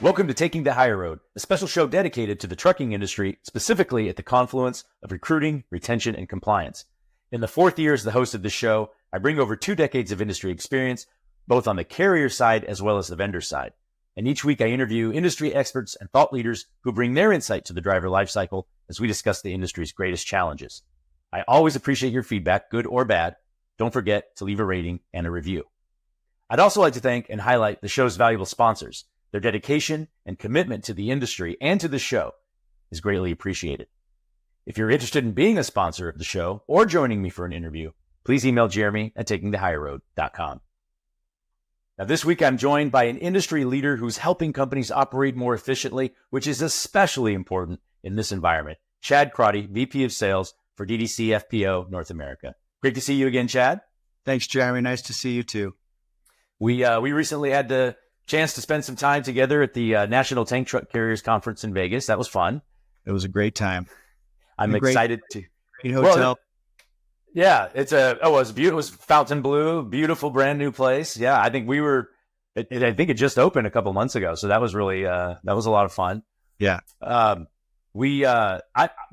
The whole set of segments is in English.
Welcome to Taking the Higher Road, a special show dedicated to the trucking industry, specifically at the confluence of recruiting, retention, and compliance. In the fourth year as the host of this show, I bring over 2 decades of industry experience, both on the carrier side as well as the vendor side. And each week I interview industry experts and thought leaders who bring their insight to the driver lifecycle as we discuss the industry's greatest challenges. I always appreciate your feedback, good or bad. Don't forget to leave a rating and a review. I'd also like to thank and highlight the show's valuable sponsors. Their dedication and commitment to the industry and to the show is greatly appreciated. If you're interested in being a sponsor of the show or joining me for an interview, please email Jeremy at takingthehigherroad.com. Now, this week I'm joined by an industry leader who's helping companies operate more efficiently, which is especially important in this environment. Chad Crotty, VP of Sales for DDC FPO North America. Great to see you again, Chad. Thanks, Jeremy. Nice to see you too. We recently had the chance to spend some time together at the National Tank Truck Carriers Conference in Vegas. That was fun. It was a great time. I'm excited to. Great hotel. Well, yeah, it was beautiful. It was Fontainebleau, beautiful, brand new place. Yeah, I think I think it just opened a couple months ago, so that was really that was a lot of fun. Yeah. Well,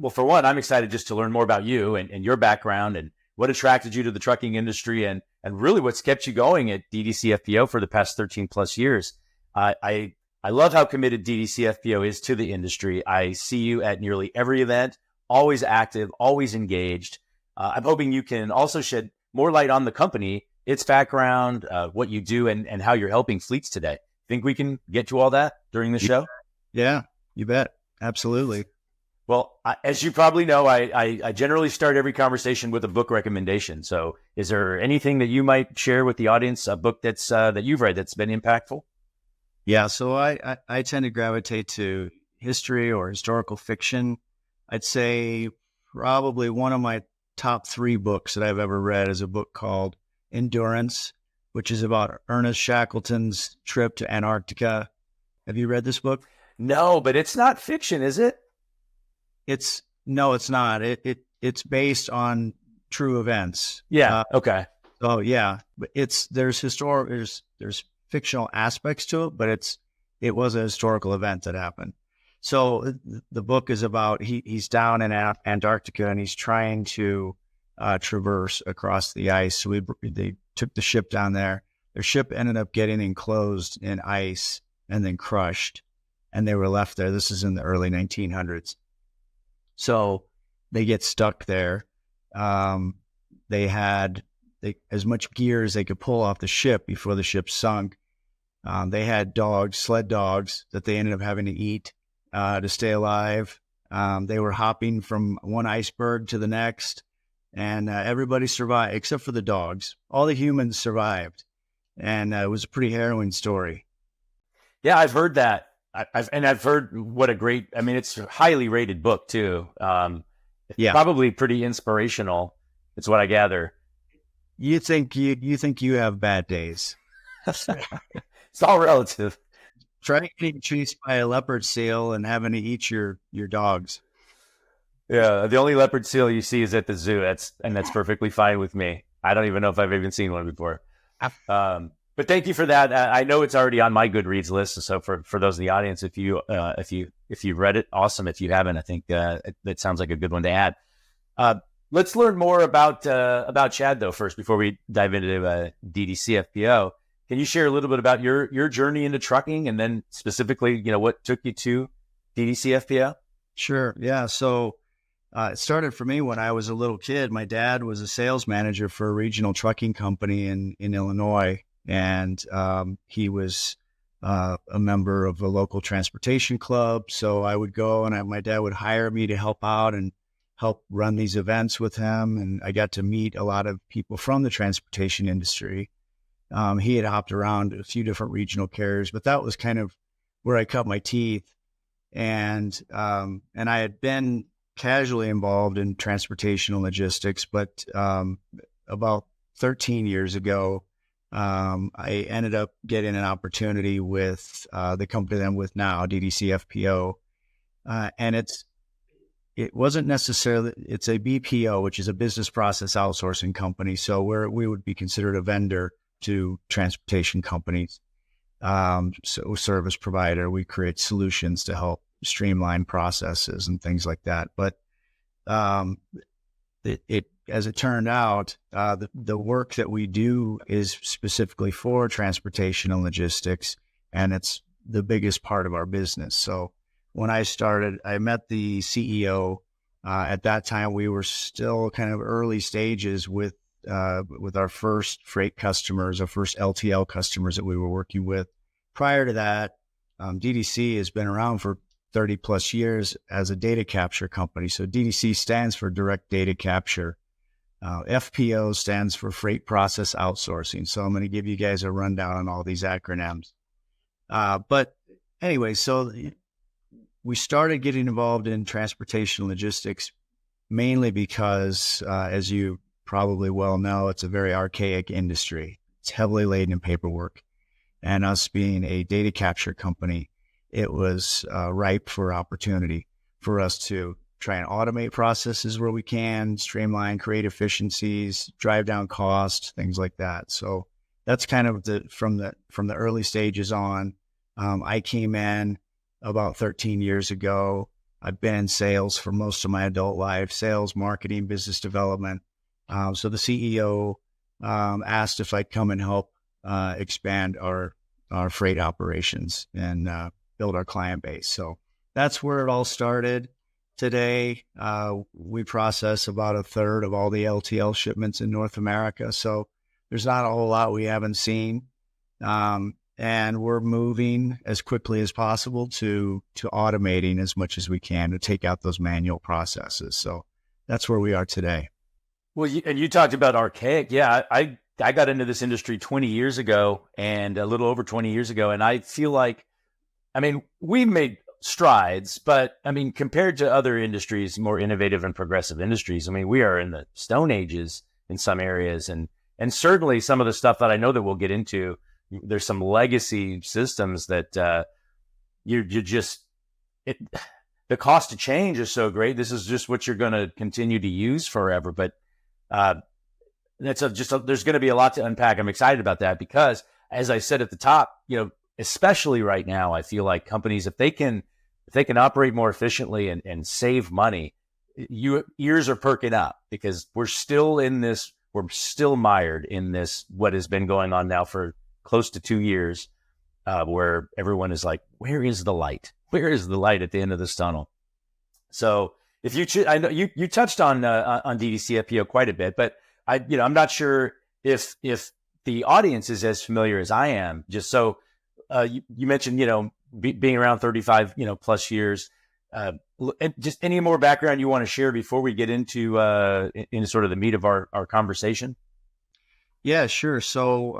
for one, I'm excited just to learn more about you and your background and what attracted you to the trucking industry and really what's kept you going at DDC FPO for the past 13 plus years. I love how committed DDC FPO is to the industry. I see you at nearly every event, always active, always engaged. I'm hoping you can also shed more light on the company, its background, what you do, and how you're helping fleets today. Think we can get to all that during the show? Yeah, you bet. Absolutely. Well, as you probably know, I generally start every conversation with a book recommendation. So is there anything that you might share with the audience, a book that's that you've read that's been impactful? Yeah, so I tend to gravitate to history or historical fiction. I'd say probably one of my top 3 books that I've ever read is a book called Endurance, which is about Ernest Shackleton's trip to Antarctica. Have you read this book? No, but it's not fiction, is it? No, it's not. It's based on true events. Yeah. Okay. Oh yeah, but there's fictional aspects to it, but it was a historical event that happened. So the book is about he's down in Antarctica and he's trying to traverse across the ice. So they took the ship down there. Their ship ended up getting enclosed in ice and then crushed, and they were left there. This is in the early 1900s. So they get stuck there. They had as much gear as they could pull off the ship before the ship sunk. They had sled dogs that they ended up having to eat to stay alive. They were hopping from one iceberg to the next, and everybody survived except for the dogs. All the humans survived, and it was a pretty harrowing story. Yeah, I've heard that. I've heard what a great, it's a highly rated book too. Yeah, probably pretty inspirational. It's what I gather. You think you have bad days. It's all relative. Try getting chased by a leopard seal and having to eat your dogs. Yeah, the only leopard seal you see is at the zoo. That's perfectly fine with me. I don't even know if I've even seen one before. But thank you for that. I know it's already on my Goodreads list. So for those in the audience, if you've read it, awesome. If you haven't, I think that sounds like a good one to add. Let's learn more about Chad though first before we dive into DDC FPO. Can you share a little bit about your journey into trucking and then specifically, what took you to DDC FPO? Sure. Yeah. So it started for me when I was a little kid. My dad was a sales manager for a regional trucking company in Illinois. And he was a member of a local transportation club. So I would go and my dad would hire me to help out and help run these events with him. And I got to meet a lot of people from the transportation industry. He had hopped around a few different regional carriers, but that was kind of where I cut my teeth. And I had been casually involved in transportation and logistics, but about 13 years ago, I ended up getting an opportunity with the company that I'm with now, DDC FPO, and it wasn't necessarily, it's a BPO, which is a business process outsourcing company. So we would be considered a vendor to transportation companies. So service provider, we create solutions to help streamline processes and things like that. But as it turned out, the work that we do is specifically for transportation and logistics, and it's the biggest part of our business. So when I started, I met the CEO. At that time, we were still kind of early stages with our first freight customers, our first LTL customers that we were working with. Prior to that, DDC has been around for 30 plus years as a data capture company. So DDC stands for direct data capture. FPO stands for freight process outsourcing. So I'm going to give you guys a rundown on all these acronyms. But anyway, so we started getting involved in transportation logistics mainly because, as you probably well know, it's a very archaic industry. It's heavily laden in paperwork. And us being a data capture company, it was ripe for opportunity for us to try and automate processes where we can, streamline, create efficiencies, drive down cost, things like that. So that's kind of from the early stages on. I came in about 13 years ago. I've been in sales for most of my adult life, sales, marketing, business development. So the CEO asked if I'd come and help expand our freight operations and build our client base. So that's where it all started. Today, we process about a third of all the LTL shipments in North America. So there's not a whole lot we haven't seen. And we're moving as quickly as possible to automating as much as we can to take out those manual processes. So that's where we are today. Well, you talked about archaic. Yeah, I got into this industry 20 years ago and a little over 20 years ago. And I feel like, I mean, we made strides, but I mean, compared to other industries, more innovative and progressive industries, I mean, we are in the Stone Ages in some areas. And certainly some of the stuff that I know that we'll get into, there's some legacy systems that the cost to change is so great. This is just what you're going to continue to use forever. But there's going to be a lot to unpack. I'm excited about that because, as I said at the top, especially right now, I feel like companies, if they can operate more efficiently and save money, ears are perking up because we're still mired in this, what has been going on now for close to 2 years, where everyone is like, where is the light? Where is the light at the end of this tunnel? So if I know you touched on DDC FPO quite a bit, but I'm not sure if the audience is as familiar as I am. Just so you mentioned, being around 35, plus years. Just any more background you want to share before we get into sort of the meat of our conversation? Yeah, sure. So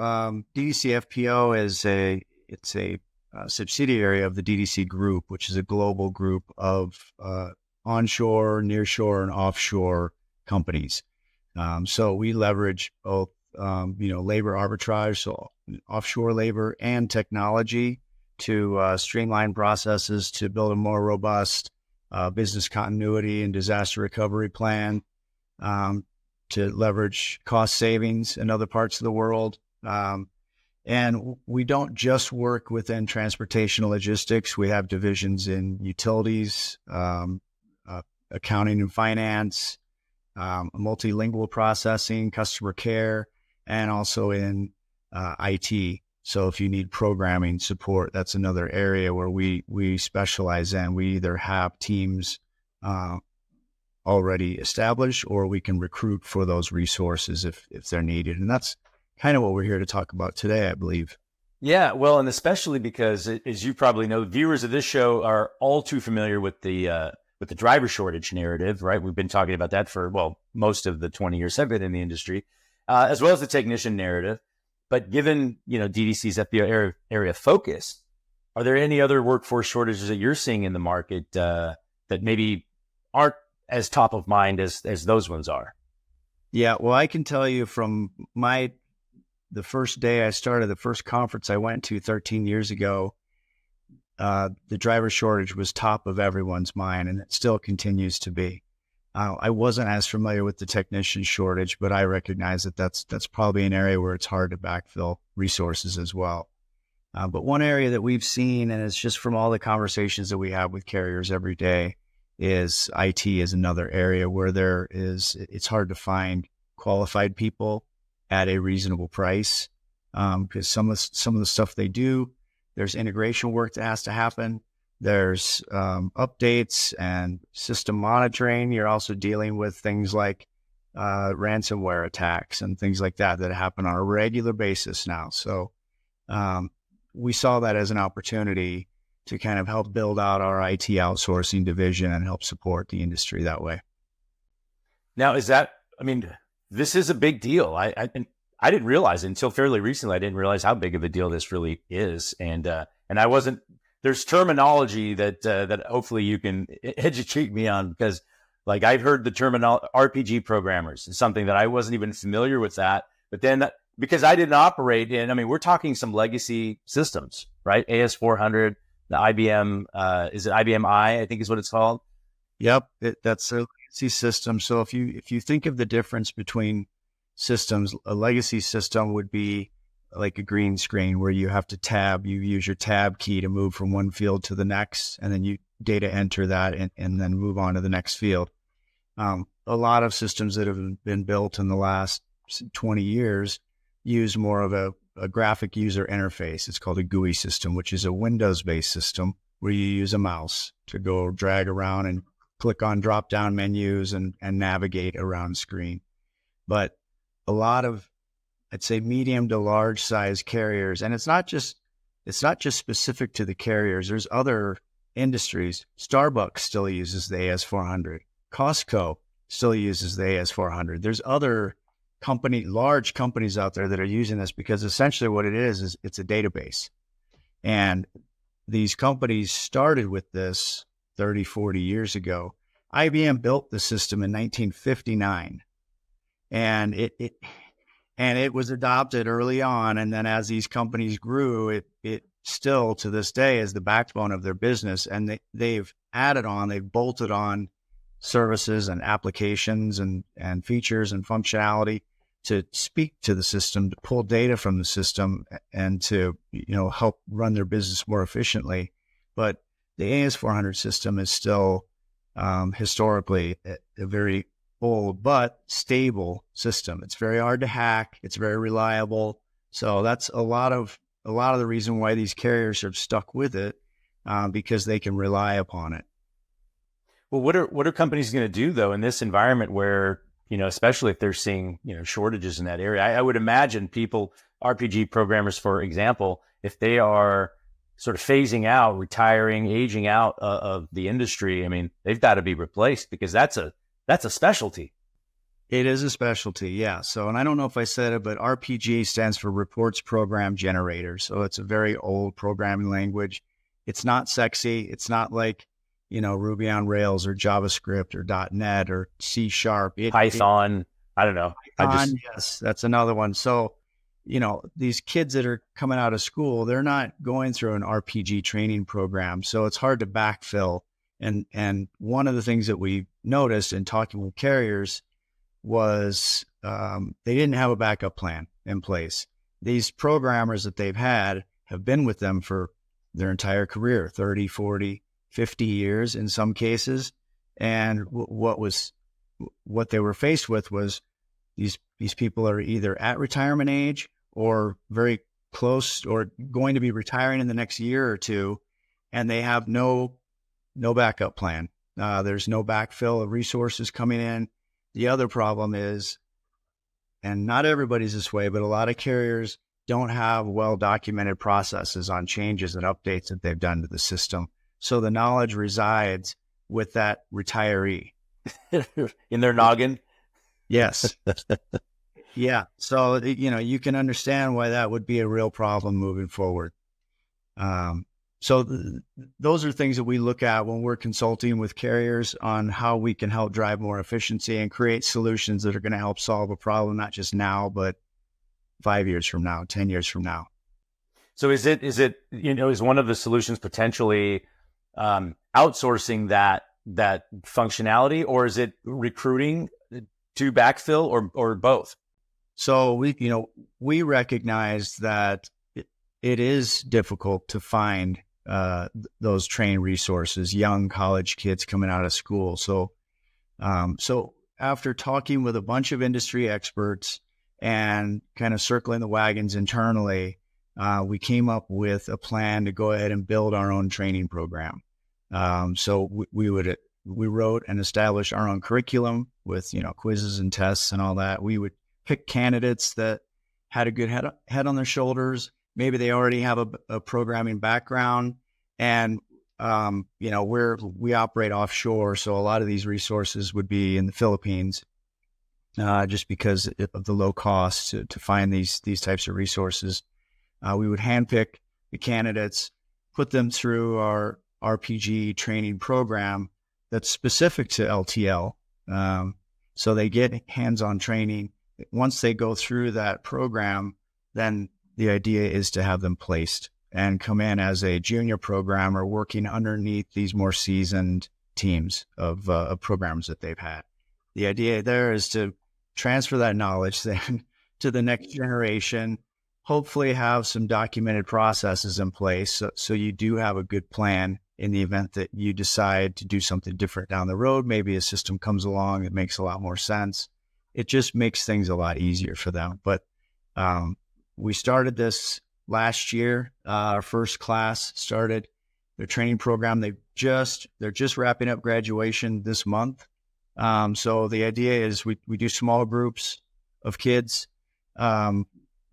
DDC FPO is a subsidiary of the DDC Group, which is a global group of onshore, nearshore, and offshore companies. So we leverage both, labor arbitrage, so offshore labor and technology to streamline processes, to build a more robust business continuity and disaster recovery plan, to leverage cost savings in other parts of the world. And we don't just work within transportation logistics. We have divisions in utilities, accounting and finance, multilingual processing, customer care, and also in IT. So if you need programming support, that's another area where we specialize in. We either have teams already established, or we can recruit for those resources if they're needed. And that's kind of what we're here to talk about today, I believe. Yeah, well, and especially because, as you probably know, viewers of this show are all too familiar with the driver shortage narrative, right? We've been talking about that for, most of the 20 years I've been in the industry, as well as the technician narrative. But given, DDC's FPO area focus, are there any other workforce shortages that you're seeing in the market that maybe aren't as top of mind as those ones are? Yeah, well, I can tell you from the first day I started, the first conference I went to 13 years ago, the driver shortage was top of everyone's mind, and it still continues to be. I wasn't as familiar with the technician shortage, but I recognize that that's probably an area where it's hard to backfill resources as well. But one area that we've seen, and it's just from all the conversations that we have with carriers every day, is IT is another area where it's hard to find qualified people at a reasonable price, because some of the stuff they do, there's integration work that has to happen. There's updates and system monitoring. You're also dealing with things like ransomware attacks and things like that happen on a regular basis now. So we saw that as an opportunity to kind of help build out our IT outsourcing division and help support the industry that way. Now, this is a big deal. I didn't realize it until fairly recently. I didn't realize how big of a deal this really is. And I wasn't, there's terminology that hopefully you can educate me on, because like I've heard the term RPG programmers is something that I wasn't even familiar with that. But then because I didn't operate in, we're talking some legacy systems, right? AS400, the IBM, is it IBM I think is what it's called? Yep. That's a legacy system. So if you think of the difference between systems, a legacy system would be like a green screen where you have to you use your tab key to move from one field to the next, and then you data enter that and then move on to the next field. A lot of systems that have been built in the last 20 years use more of a graphic user interface. It's called a GUI system, which is a Windows-based system where you use a mouse to go drag around and click on drop-down menus and navigate around screen. But a lot of, I'd say, medium to large size carriers, and it's not just specific to the carriers. There's other industries. Starbucks still uses the AS400. Costco still uses the AS400. There's other large companies out there that are using this, because essentially what it is it's a database. And these companies started with this 30, 40 years ago. IBM built the system in 1959, and it was adopted early on. And then as these companies grew, it still to this day is the backbone of their business. And they've bolted on services and applications and features and functionality to speak to the system, to pull data from the system, and to help run their business more efficiently. But the AS400 system is still historically a very old but stable system. It's very hard to hack. It's very reliable. So that's a lot of the reason why these carriers have stuck with it, because they can rely upon it. Well, what are companies going to do though in this environment where, especially if they're seeing, shortages in that area? I would imagine RPG programmers, for example, if they are sort of phasing out, retiring, aging out of the industry, they've got to be replaced, because that's a specialty. It is a specialty, yeah. So, and I don't know if I said it, but RPG stands for Reports Program Generator. So it's a very old programming language. It's not sexy. It's not like, Ruby on Rails or JavaScript or .NET or C#. Python. I don't know. Yes, that's another one. So, these kids that are coming out of school, they're not going through an RPG training program. So it's hard to backfill. And one of the things that we noticed in talking with carriers was they didn't have a backup plan in place. These programmers that they've had have been with them for their entire career, 30, 40, 50 years in some cases. And what they were faced with was these people are either at retirement age or very close or going to be retiring in the next year or two, and they have no backup plan. There's no backfill of resources coming in. The other problem is, and not everybody's this way, but a lot of carriers don't have well-documented processes on changes and updates that they've done to the system. So the knowledge resides with that retiree. In their noggin? Yes. Yeah. So, you can understand why that would be a real problem moving forward. Those are things that we look at when we're consulting with carriers on how we can help drive more efficiency and create solutions that are going to help solve a problem, not just now, but 5 years from now, 10 years from now. So is one of the solutions potentially outsourcing that functionality, or is it recruiting to backfill, or both? So we recognize that it is difficult to find those trained resources, young college kids coming out of school. So after talking with a bunch of industry experts and kind of circling the wagons internally, we came up with a plan to go ahead and build our own training program. So we wrote and established our own curriculum with, quizzes and tests and all that. We would pick candidates that had a good head on their shoulders. Maybe they already have a programming background, and we operate offshore, so a lot of these resources would be in the Philippines, just because of the low cost to find these types of resources. We would handpick the candidates, put them through our RPG training program that's specific to LTL, so they get hands-on training. Once they go through that program, then the idea is to have them placed and come in as a junior programmer working underneath these more seasoned teams of programs that they've had. The idea there is to transfer that knowledge then to the next generation, hopefully have some documented processes in place so you do have a good plan in the event that you decide to do something different down the road. Maybe a system comes along that makes a lot more sense. It just makes things a lot easier for them. But we started this last year. Our first class started their training program. They're just wrapping up graduation this month. So the idea is we do small groups of kids.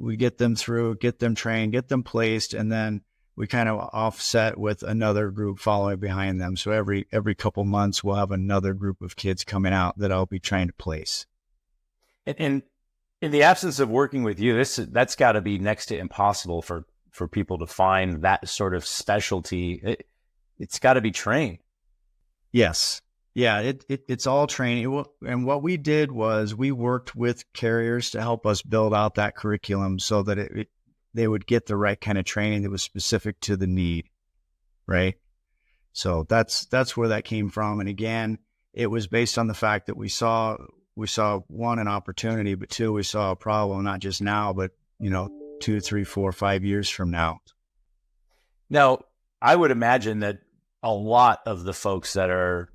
We get them through, get them trained, get them placed, and then we kind of offset with another group following behind them. So every couple months, we'll have another group of kids coming out that I'll be trying to place. And in the absence of working with you, that's got to be next to impossible for people to find that sort of specialty. It's got to be trained. Yes. Yeah, it's all training. And what we did was we worked with carriers to help us build out that curriculum so that they would get the right kind of training that was specific to the need, right? So that's where that came from. And again, it was based on the fact that we saw one, an opportunity, but two, we saw a problem, not just now, but 2, 3, 4, 5 years from now. Now, I would imagine that a lot of the folks that are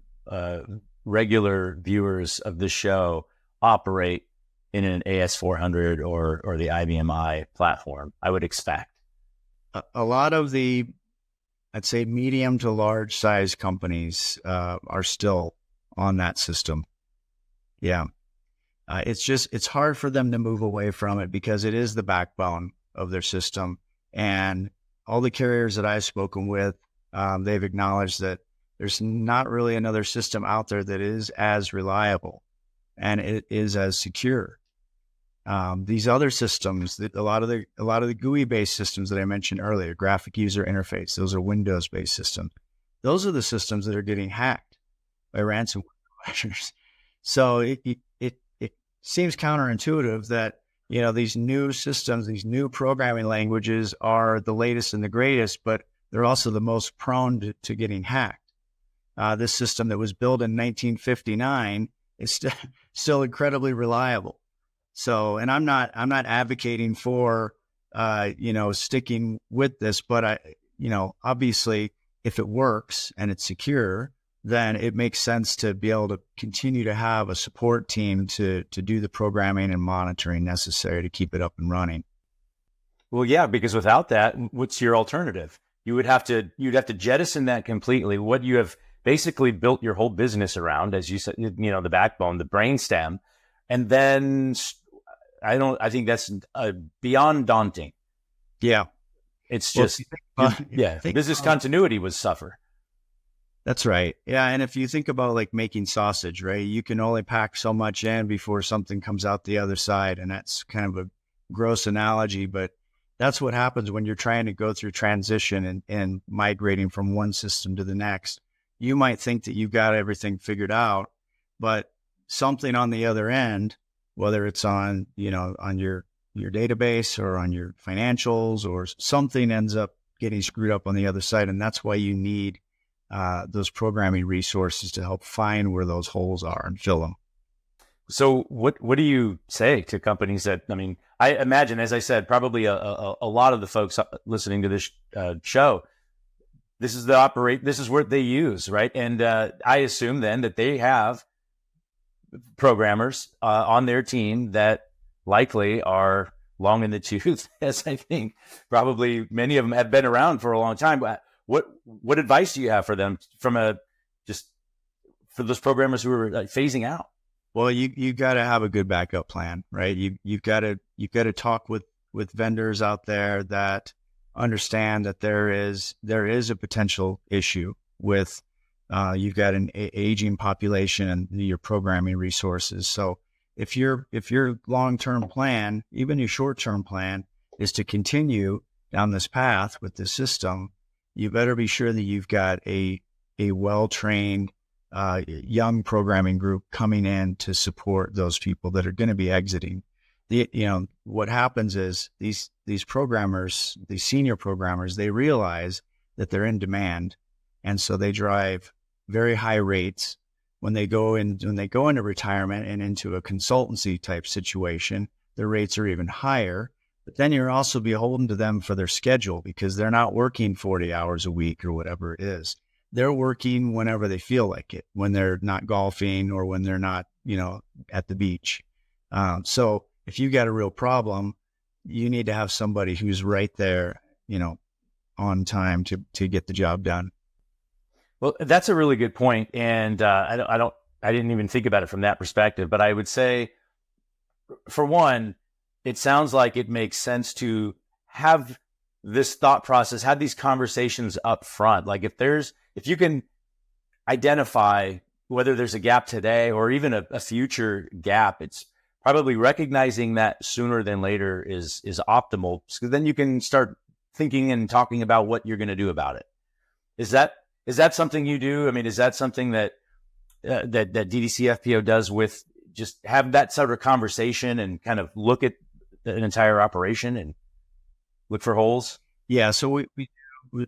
regular viewers of this show operate in an AS400 or the IBM platform, I would expect. A lot of the, I'd say, medium to large size companies are still on that system. Yeah. It's hard for them to move away from it because it is the backbone of their system. And all the carriers that I've spoken with, they've acknowledged that there's not really another system out there that is as reliable and it is as secure. These other systems, a lot of the GUI-based systems that I mentioned earlier, graphic user interface, those are Windows-based systems. Those are the systems that are getting hacked by ransomware providers. So it seems counterintuitive that these new systems, these new programming languages are the latest and the greatest, but they're also the most prone to getting hacked. This system that was built in 1959 is still incredibly reliable. So, and I'm not advocating for, sticking with this, but obviously if it works and it's secure, then it makes sense to be able to continue to have a support team to do the programming and monitoring necessary to keep it up and running. Well, yeah, because without that, what's your alternative? You'd have to jettison that completely. What you have basically built your whole business around, as you said, the backbone, the brainstem, and then I think that's beyond daunting. Yeah. It's just, business continuity would suffer. That's right. Yeah. And if you think about like making sausage, right, you can only pack so much in before something comes out the other side. And that's kind of a gross analogy, but that's what happens when you're trying to go through transition and migrating from one system to the next. You might think that you've got everything figured out, but something on the other end, whether it's on your database or on your financials or something ends up getting screwed up on the other side. And that's why you need those programming resources to help find where those holes are and fill them. So what do you say to companies that, I imagine, as I said, probably a lot of the folks listening to this show, this is what they use, right? And I assume then that they have programmers on their team that likely are long in the tooth, as I think probably many of them have been around for a long time. What advice do you have for them for those programmers who are phasing out? Well, you got to have a good backup plan, right? You've got to talk with vendors out there that understand that there is a potential issue with you've got an aging population and your programming resources. So if your long-term plan, even your short-term plan, is to continue down this path with the system, you better be sure that you've got a well-trained young programming group coming in to support those people that are going to be exiting. What happens is these programmers, these senior programmers, they realize that they're in demand, and so they drive very high rates. When they go into retirement and into a consultancy type situation, the rates are even higher. But then you're also beholden to them for their schedule, because they're not working 40 hours a week or whatever it is. They're working whenever they feel like it, when they're not golfing or when they're not, at the beach. So if you got a real problem, you need to have somebody who's right there, on time to get the job done. Well, that's a really good point. And I didn't even think about it from that perspective, but I would say, for one, it sounds like it makes sense to have this thought process, have these conversations up front. Like if you can identify whether there's a gap today or even a future gap, it's probably recognizing that sooner than later is optimal. So then you can start thinking and talking about what you're going to do about it. Is that something you do? I mean, is that something that DDC FPO does, with just have that sort of conversation and kind of look at an entire operation and look for holes? Yeah. So we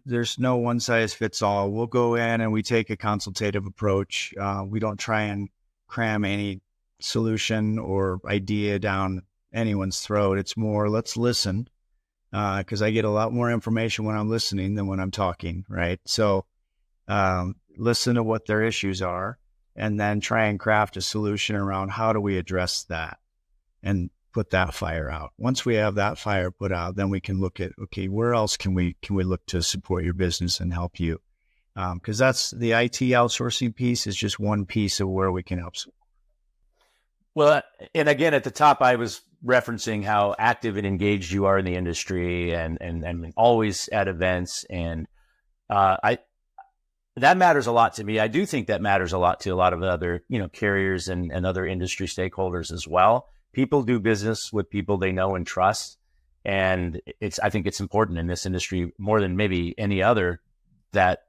there's no one size fits all. We'll go in and we take a consultative approach. We don't try and cram any solution or idea down anyone's throat. It's more, let's listen, because I get a lot more information when I'm listening than when I'm talking, right? So listen to what their issues are, and then try and craft a solution around how do we address that and put that fire out. Once we have that fire put out, then we can look at, okay, where else can we look to support your business and help you? Because that's the IT outsourcing piece is just one piece of where we can help. Well, and again, at the top, I was referencing how active and engaged you are in the industry, and always at events, and that matters a lot to me. I do think that matters a lot to a lot of other, carriers and other industry stakeholders as well. People do business with people they know and trust, and I think it's important in this industry more than maybe any other that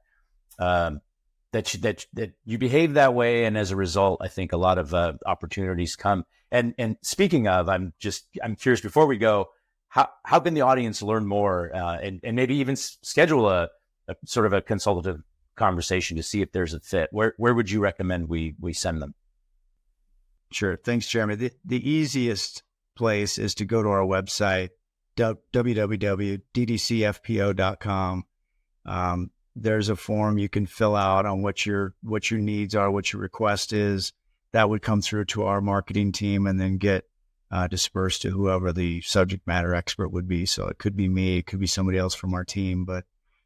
you behave that way, and as a result, I think a lot of opportunities come. And speaking of, I'm curious, before we go, how can the audience learn more and maybe even schedule a sort of a consultative conversation to see if there's a fit? Where would you recommend we send them? Sure. Thanks, Jeremy. The easiest place is to go to our website, www.ddcfpo.com. There's a form you can fill out on what your needs are, what your request is. That would come through to our marketing team and then get dispersed to whoever the subject matter expert would be. So it could be me, it could be somebody else from our team, but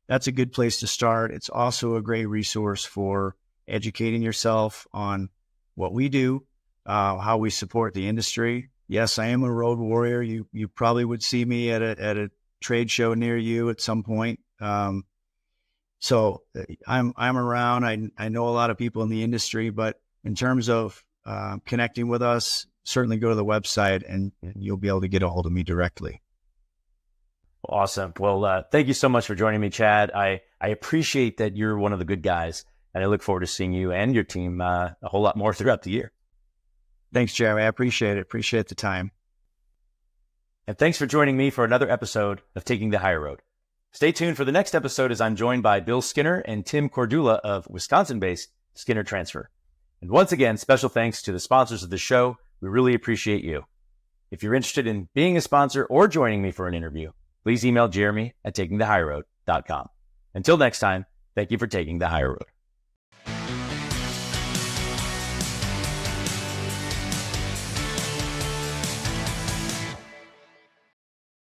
that's a good place to start. It's also a great resource for educating yourself on what we do, how we support the industry. Yes, I am a road warrior. You probably would see me at a trade show near you at some point. So I'm around. I know a lot of people in the industry, but in terms of connecting with us, certainly go to the website and you'll be able to get a hold of me directly. Awesome. Well, thank you so much for joining me, Chad. I appreciate that you're one of the good guys, and I look forward to seeing you and your team a whole lot more throughout the year. Thanks, Jeremy. I appreciate it. Appreciate the time. And thanks for joining me for another episode of Taking the Higher Road. Stay tuned for the next episode as I'm joined by Bill Skinner and Tim Cordula of Wisconsin-based Skinner Transfer. And once again, special thanks to the sponsors of the show. We really appreciate you. If you're interested in being a sponsor or joining me for an interview, please email Jeremy at takingthehighroad.com. Until next time, thank you for taking the high road.